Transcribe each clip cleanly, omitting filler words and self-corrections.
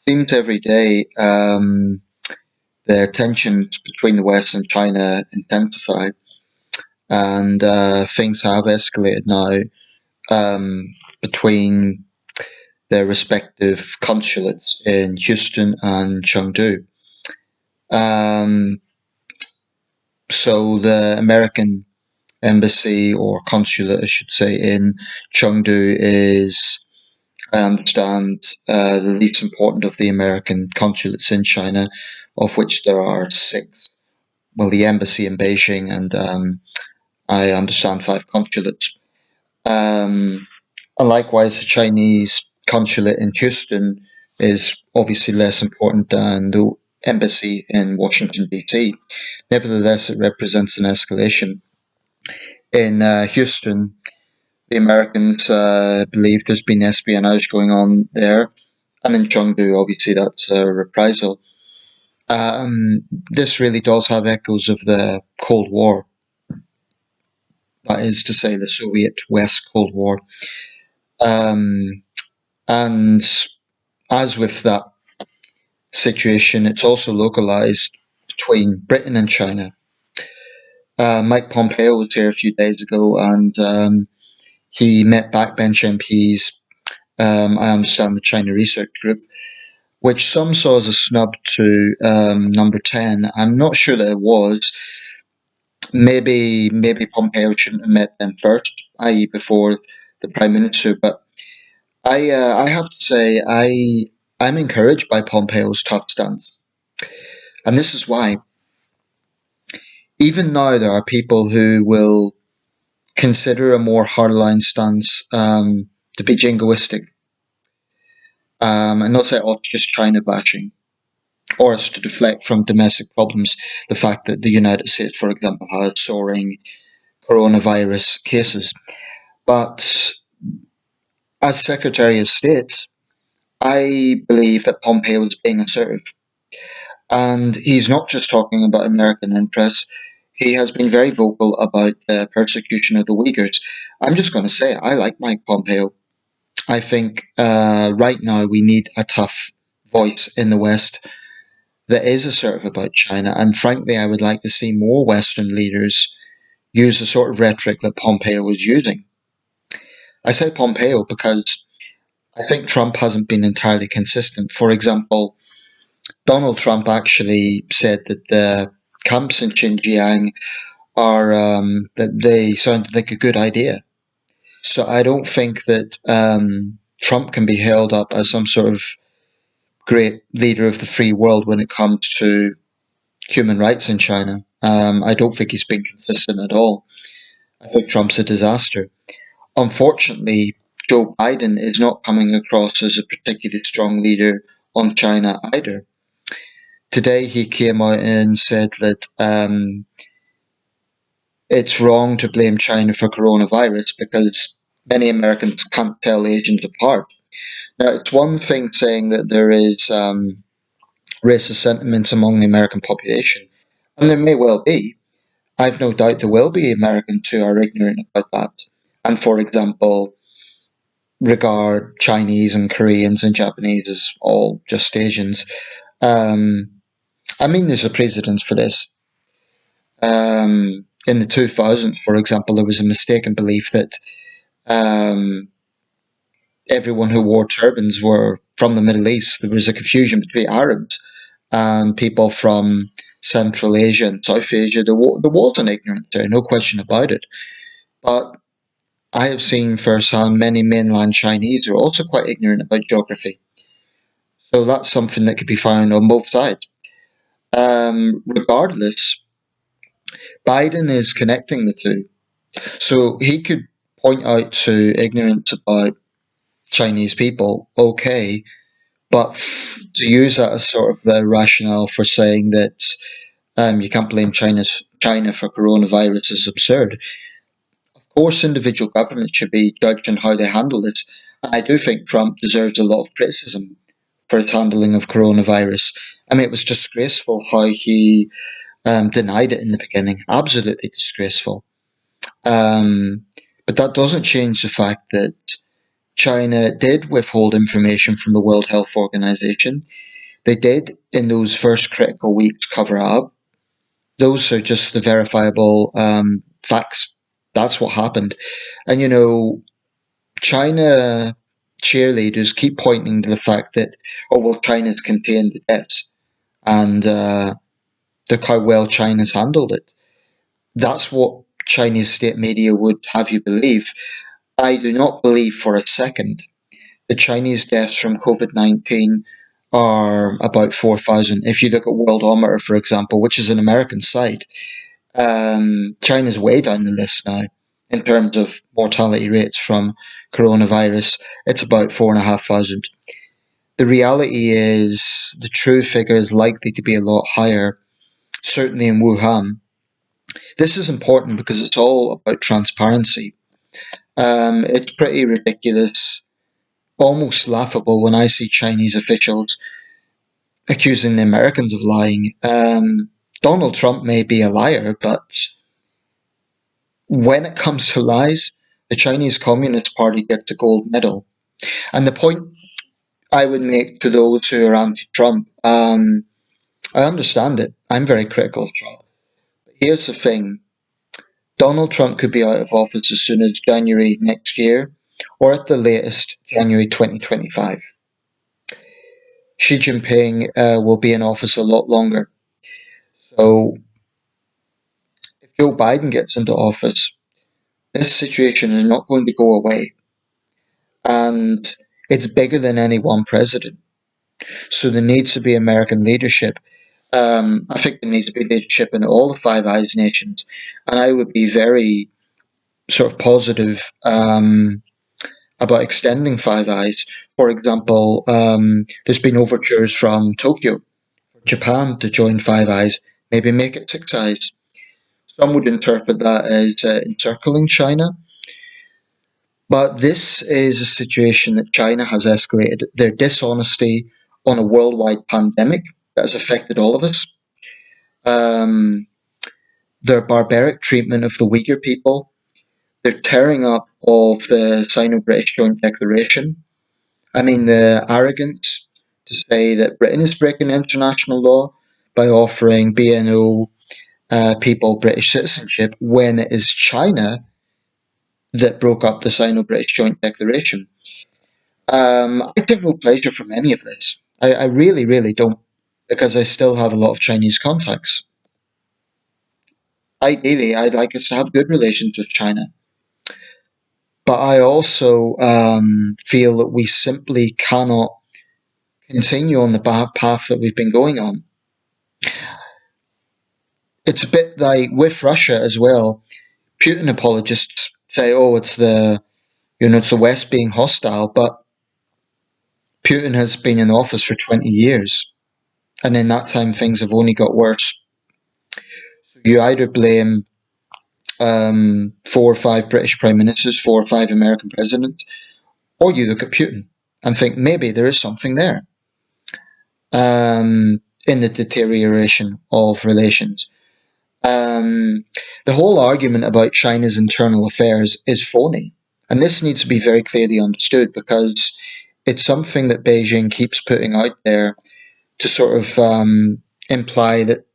Seems every day the tensions between the West and China intensify, and things have escalated now between their respective consulates in Houston and Chengdu. Um, so the American embassy or consulate, I should say, in Chengdu is, I understand, the least important of the American consulates in China, of which there are six. Well, the embassy in Beijing and I understand five consulates. Um, and likewise, the Chinese consulate in Houston is obviously less important than the embassy in Washington, D.C. Nevertheless, it represents an escalation. In Houston, the Americans believe there's been espionage going on there, and in Chengdu, obviously, that's a reprisal. This really does have echoes of the Cold War, that is to say, the Soviet West Cold War. Um, and as with that situation, it's also localized between Britain and China. Mike Pompeo was here a few days ago, and he met backbench MPs. I understand the China Research Group, which some saw as a snub to Number 10. I'm not sure that it was. Maybe Pompeo shouldn't have met them first, i.e., before the Prime Minister. But I have to say I'm encouraged by Pompeo's tough stance, and this is why. Even now, there are people who will consider a more hardline stance to be jingoistic, and not say, "Oh, it's just China bashing," or it's to deflect from domestic problems. The fact that the United States, for example, has soaring coronavirus cases. But as Secretary of State, I believe that Pompeo is being assertive. And he's not just talking about American interests. He has been very vocal about the persecution of the Uyghurs. I'm just going to say, I like Mike Pompeo. I think right now we need a tough voice in the West that is assertive about China. And frankly, I would like to see more Western leaders use the sort of rhetoric that Pompeo was using. I say Pompeo because I think Trump hasn't been entirely consistent. For example, Donald Trump actually said that the camps in Xinjiang are that they sounded like a good idea. So I don't think that Trump can be held up as some sort of great leader of the free world when it comes to human rights in China. I don't think he's been consistent at all. I think Trump's a disaster. Unfortunately, Joe Biden is not coming across as a particularly strong leader on China either. Today he came out and said that it's wrong to blame China for coronavirus because many Americans can't tell Asians apart. Now, it's one thing saying that there is racist sentiments among the American population, and there may well be. I've no doubt there will be Americans who are ignorant about that, and, for example, regard Chinese and Koreans and Japanese as all just Asians. Um, I mean, there's a precedent for this. In the 2000s, for example, there was a mistaken belief that um, everyone who wore turbans were from the Middle East. There was a confusion between Arabs and people from Central Asia and South Asia. There was an ignorance there, no question about it. But I have seen firsthand many mainland Chinese are also quite ignorant about geography. So that's something that could be found on both sides. Regardless, Biden is connecting the two. So he could point out to ignorance about Chinese people, okay, but to use that as sort of the rationale for saying that you can't blame China for coronavirus is absurd. Of course, individual governments should be judged on how they handle it. I do think Trump deserves a lot of criticism for his handling of coronavirus. I mean, it was disgraceful how he denied it in the beginning. Absolutely disgraceful. Um, but that doesn't change the fact that China did withhold information from the World Health Organization. They did, in those first critical weeks, cover it up. Those are just the verifiable facts. That's what happened. And, China cheerleaders keep pointing to the fact that, oh, well, China's contained the deaths and look how well China's handled it. That's what Chinese state media would have you believe. I do not believe for a second the Chinese deaths from COVID-19 are about 4,000. If you look at Worldometer, for example, which is an American site, China's way down the list now in terms of mortality rates from coronavirus. It's about 4,500. The reality is the true figure is likely to be a lot higher, certainly in Wuhan. This is important because it's all about transparency. It's pretty ridiculous, almost laughable when I see Chinese officials accusing the Americans of lying. Donald Trump may be a liar, but when it comes to lies, the Chinese Communist Party gets a gold medal. And the point I would make to those who are anti-Trump, I understand it. I'm very critical of Trump. But here's the thing. Donald Trump could be out of office as soon as January next year, or at the latest, January 2025. Xi Jinping will be in office a lot longer. So if Joe Biden gets into office, this situation is not going to go away. And it's bigger than any one president. So there needs to be American leadership. I think there needs to be leadership in all the Five Eyes nations. And I would be very sort of positive about extending Five Eyes. For example, there's been overtures from Tokyo, Japan, to join Five Eyes, maybe make it Six Eyes. Some would interpret that as encircling China. But this is a situation that China has escalated their dishonesty on a worldwide pandemic that has affected all of us. Um, their barbaric treatment of the Uyghur people, their tearing up of the Sino-British Joint Declaration. I mean, the arrogance to say that Britain is breaking international law by offering BNO people British citizenship when it is China that broke up the Sino-British Joint Declaration. I take no pleasure from any of this. I really, really don't, because I still have a lot of Chinese contacts. Ideally, I'd like us to have good relations with China. But I also feel that we simply cannot continue on the path that we've been going on. It's a bit like with Russia as well. Putin apologists say, "Oh, it's the West being hostile," but Putin has been in office for 20 years, and in that time things have only got worse. So you either blame 4 or 5 British prime ministers, 4 or 5 American presidents, or you look at Putin and think maybe there is something there in the deterioration of relations. The whole argument about China's internal affairs is phony. And this needs to be very clearly understood because it's something that Beijing keeps putting out there to sort of imply that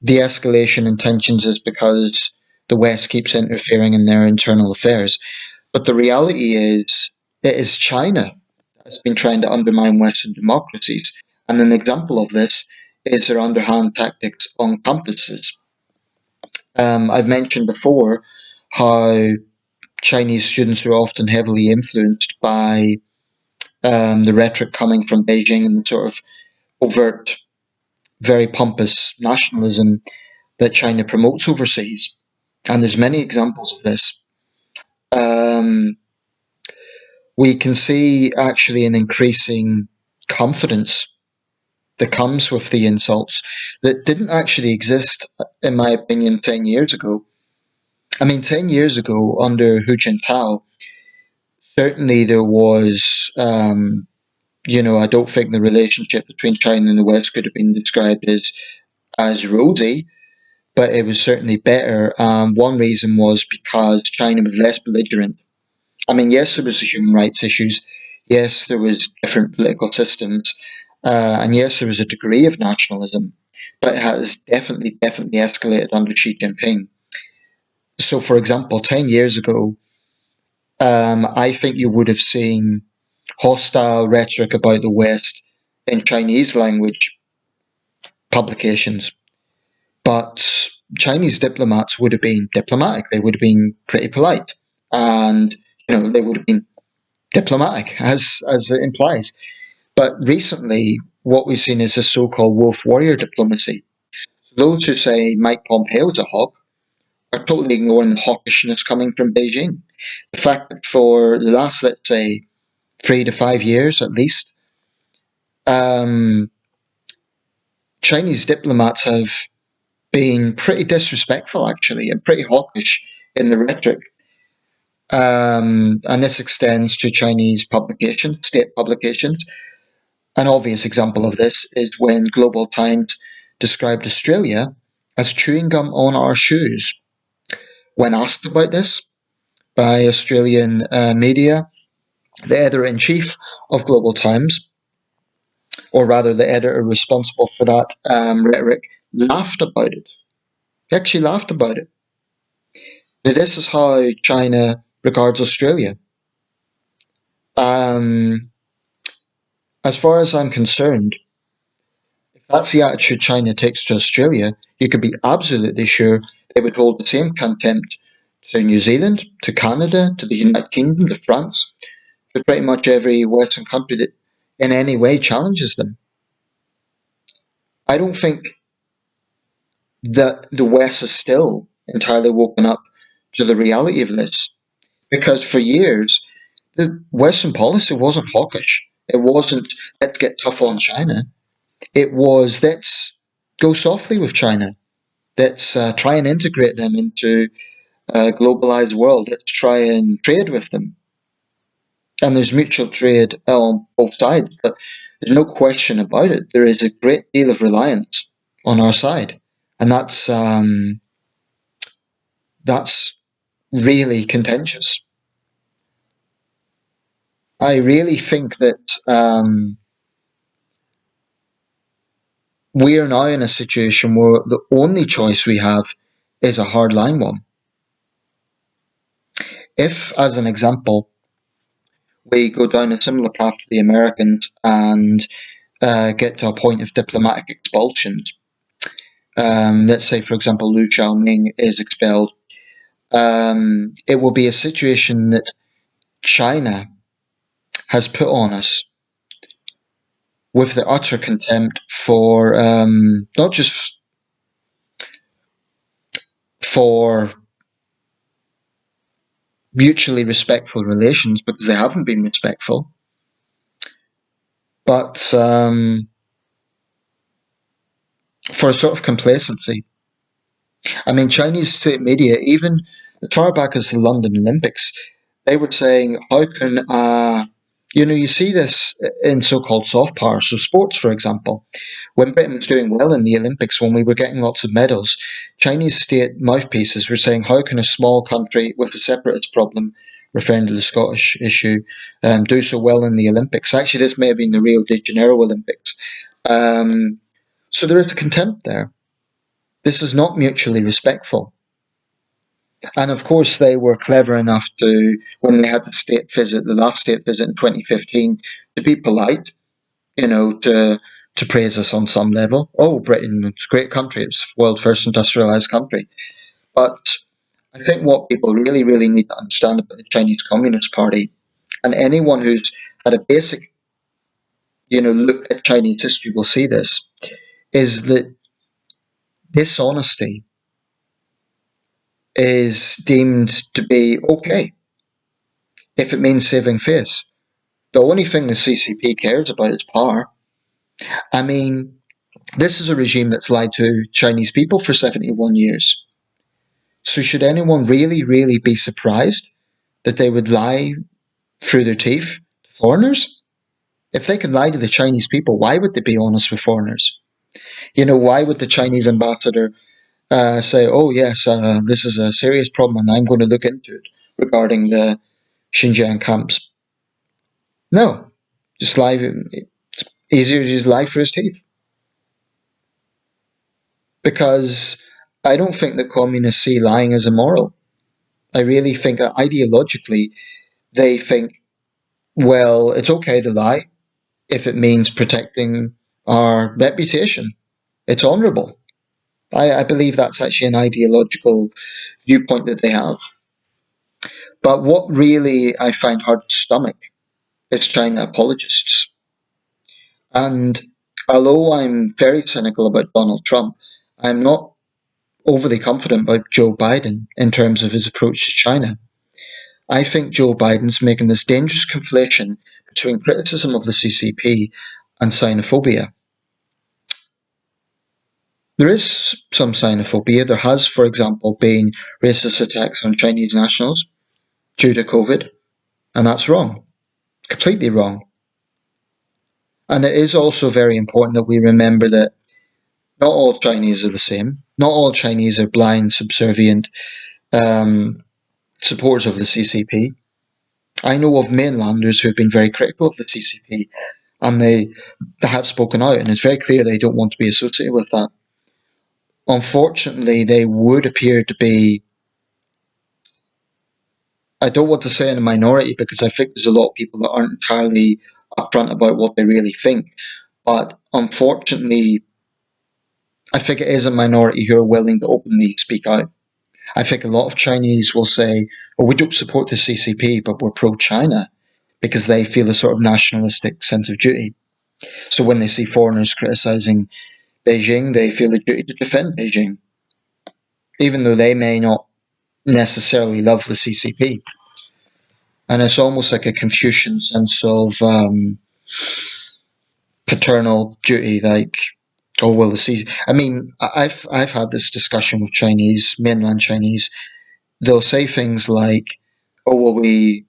the escalation in tensions is because the West keeps interfering in their internal affairs. But the reality is, it is China that has been trying to undermine Western democracies. And an example of this is their underhand tactics on campuses. I've mentioned before how Chinese students are often heavily influenced by the rhetoric coming from Beijing and the sort of overt, very pompous nationalism that China promotes overseas. And there's many examples of this. Um, we can see actually an increasing confidence that comes with the insults that didn't actually exist, in my opinion, 10 years ago. I mean, 10 years ago, under Hu Jintao, certainly there was, I don't think the relationship between China and the West could have been described as rosy, but it was certainly better. One reason was because China was less belligerent I mean, yes, there was the human rights issues. Yes, there was different political systems, and yes, there was a degree of nationalism. But it has definitely escalated under Xi Jinping. So, for example, 10 years ago, I think you would have seen hostile rhetoric about the West in Chinese language publications, but Chinese diplomats would have been diplomatic. They would have been pretty polite, and they would have been diplomatic, as it implies. But recently, what we've seen is a so-called wolf warrior diplomacy. Those who say Mike Pompeo is a hawk are totally ignoring the hawkishness coming from Beijing. The fact that for the last, let's say, 3 to 5 years at least, um, Chinese diplomats have been pretty disrespectful, actually, and pretty hawkish in the rhetoric. And this extends to Chinese publications, state publications. An obvious example of this is when Global Times described Australia as chewing gum on our shoes. When asked about this by Australian media, the editor in chief of Global Times, or rather the editor responsible for that rhetoric, laughed about it. He actually laughed about it. Now, this is how China regards Australia. Um, as far as I'm concerned, if that's the attitude China takes to Australia, you could be absolutely sure they would hold the same contempt to New Zealand, to Canada, to the United Kingdom, to France, to pretty much every Western country that in any way challenges them. I don't think that the West is still entirely woken up to the reality of this, because for years the Western policy wasn't hawkish. It wasn't let's get tough on China. It was let's go softly with China. Let's try and integrate them into a globalized world. Let's try and trade with them. And there's mutual trade on both sides, but there's no question about it. There is a great deal of reliance on our side, and that's really contentious. I really think that we are now in a situation where the only choice we have is a hardline one. If, as an example, we go down a similar path to the Americans and get to a point of diplomatic expulsions, let's say, for example, Liu Xiaoming is expelled, it will be a situation that China has put on us with the utter contempt for not just for mutually respectful relations, because they haven't been respectful, but for a sort of complacency. I mean, Chinese state media, even as far back as the London Olympics, they were saying, how can, you see this in so-called soft power, so sports, for example. When Britain was doing well in the Olympics, when we were getting lots of medals, Chinese state mouthpieces were saying, how can a small country with a separatist problem, referring to the Scottish issue, do so well in the Olympics? Actually, this may have been the Rio de Janeiro Olympics. So there is a contempt there. This is not mutually respectful. And of course, they were clever enough to, when they had the last state visit in 2015, to be polite, to praise us on some level. Oh, Britain, it's a great country. It's the world's first industrialized country. But I think what people really, really need to understand about the Chinese Communist Party, and anyone who's had a basic, look at Chinese history will see this, is that dishonesty is deemed to be okay if it means saving face. The only thing the CCP cares about is power. I mean, this is a regime that's lied to Chinese people for 71 years. So should anyone really, really be surprised that they would lie through their teeth to foreigners? If they can lie to the Chinese people, why would they be honest with foreigners? Why would the Chinese ambassador say, oh, yes, this is a serious problem and I'm going to look into it regarding the Xinjiang camps. No, just lie. It's easier to just lie for his teeth. Because I don't think the communists see lying as immoral. I really think that ideologically they think, well, it's okay to lie if it means protecting our reputation. It's honourable. I believe that's actually an ideological viewpoint that they have. But what really I find hard to stomach is China apologists. And although I'm very cynical about Donald Trump, I'm not overly confident about Joe Biden in terms of his approach to China. I think Joe Biden's making this dangerous conflation between criticism of the CCP and xenophobia. There is some xenophobia. There has, for example, been racist attacks on Chinese nationals due to COVID, and that's wrong, completely wrong. And it is also very important that we remember that not all Chinese are the same. Not all Chinese are blind, subservient supporters of the CCP. I know of mainlanders who have been very critical of the CCP, and they have spoken out, and it's very clear they don't want to be associated with that. Unfortunately, they would appear to be, I don't want to say in a minority because I think there's a lot of people that aren't entirely upfront about what they really think. But unfortunately, I think it is a minority who are willing to openly speak out. I think a lot of Chinese will say, well, we don't support the CCP, but we're pro China because they feel a sort of nationalistic sense of duty. So when they see foreigners criticising Beijing, they feel a duty to defend Beijing, even though they may not necessarily love the CCP. And it's almost like a Confucian sense of paternal duty, like, oh well, the C. I mean, I've had this discussion with Chinese, mainland Chinese. They'll say things like, oh well, we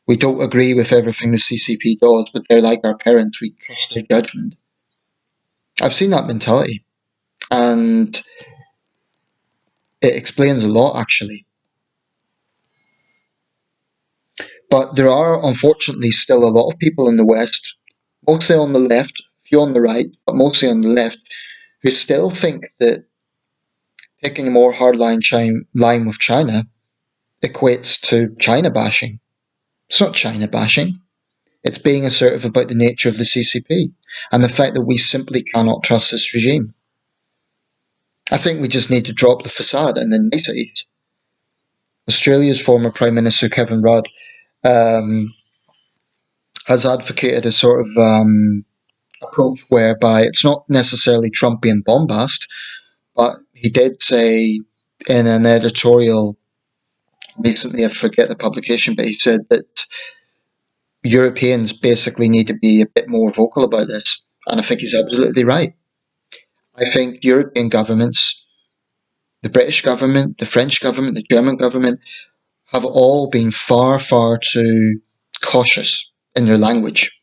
don't agree with everything the CCP does, but they're like our parents. We trust their judgment. I've seen that mentality, and it explains a lot actually. But there are unfortunately still a lot of people in the West, mostly on the left, few on the right, but mostly on the left, who still think that taking a more hardline line with China equates to China bashing. It's not China bashing. It's being assertive about the nature of the CCP and the fact that we simply cannot trust this regime. I think we just need to drop the facade and the niceties. Australia's former Prime Minister Kevin Rudd um, has advocated a sort of approach whereby it's not necessarily Trumpian bombast, but he did say in an editorial recently, I forget the publication, but he said that Europeans basically need to be a bit more vocal about this. And I think he's absolutely right. I think European governments, the British government, the French government, the German government, have all been far, far too cautious in their language.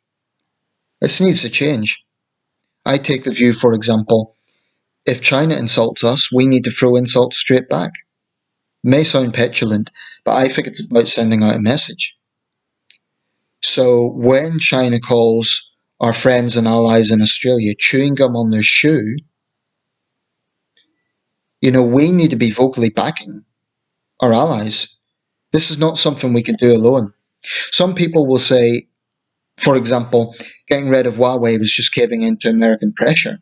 This needs to change. I take the view, for example, if China insults us, we need to throw insults straight back. It may sound petulant, but I think it's about sending out a message. So when China calls our friends and allies in Australia chewing gum on their shoe, we need to be vocally backing our allies. This is not something we can do alone. Some people will say, for example, getting rid of Huawei was just caving into American pressure.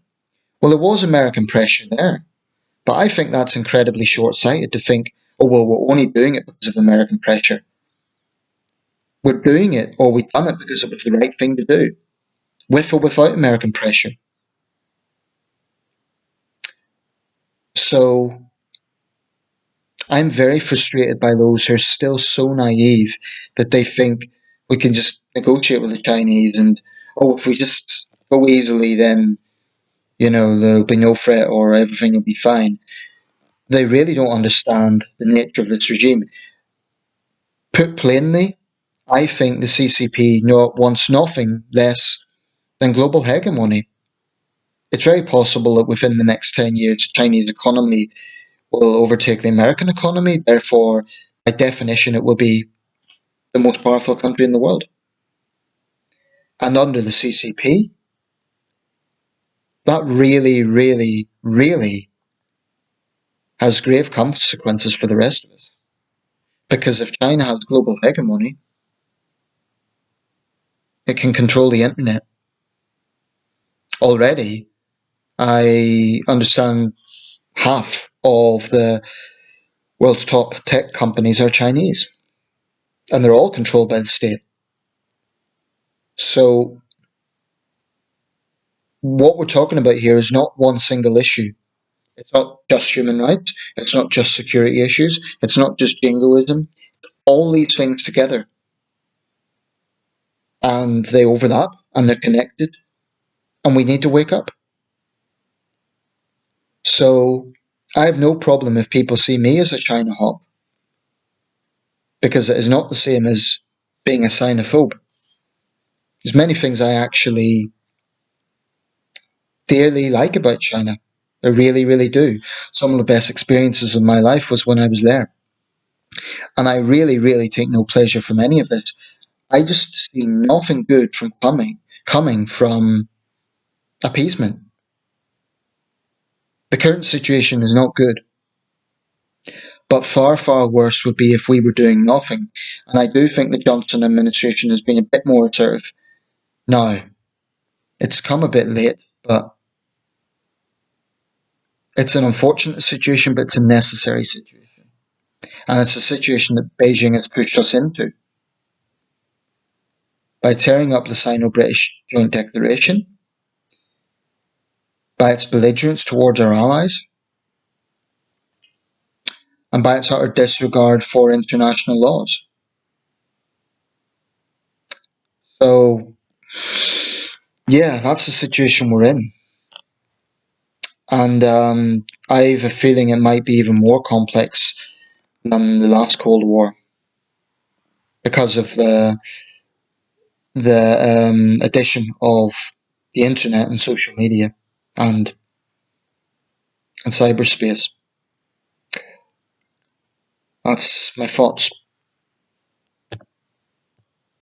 Well, there was American pressure there, but I think that's incredibly short-sighted to think, oh, well, we're only doing it because of American pressure. We're doing it, or we've done it because it was the right thing to do, with or without American pressure. So I'm very frustrated by those who are still so naive that they think we can just negotiate with the Chinese and, oh, if we just go easily, then, there'll be no threat or everything will be fine. They really don't understand the nature of this regime. Put plainly, I think the CCP wants nothing less than global hegemony. It's very possible that within the next 10 years, the Chinese economy will overtake the American economy. Therefore, by definition, it will be the most powerful country in the world. And under the CCP, that really, really, really has grave consequences for the rest of us. Because if China has global hegemony, it can control the internet. Already, I understand half of the world's top tech companies are Chinese, and they're all controlled by the state. So, what we're talking about here is not one single issue. It's not just human rights, it's not just security issues, it's not just jingoism. All these things together, and they overlap, and they're connected, and we need to wake up. So, I have no problem if people see me as a China hawk, because it is not the same as being a xenophobe. There's many things I actually dearly like about China. I really, really do. Some of the best experiences of my life was when I was there. And I really, really take no pleasure from any of this. I just see nothing good from coming from appeasement. The current situation is not good. But far, far worse would be if we were doing nothing. And I do think the Johnson administration has been a bit more assertive. Now, it's come a bit late, but it's an unfortunate situation, but it's a necessary situation. And it's a situation that Beijing has pushed us into by tearing up the Sino-British Joint Declaration, by its belligerence towards our allies, and by its utter disregard for international laws. So, yeah, that's the situation we're in. And I have a feeling it might be even more complex than the last Cold War because of the addition of the internet and social media and cyberspace. That's my thoughts.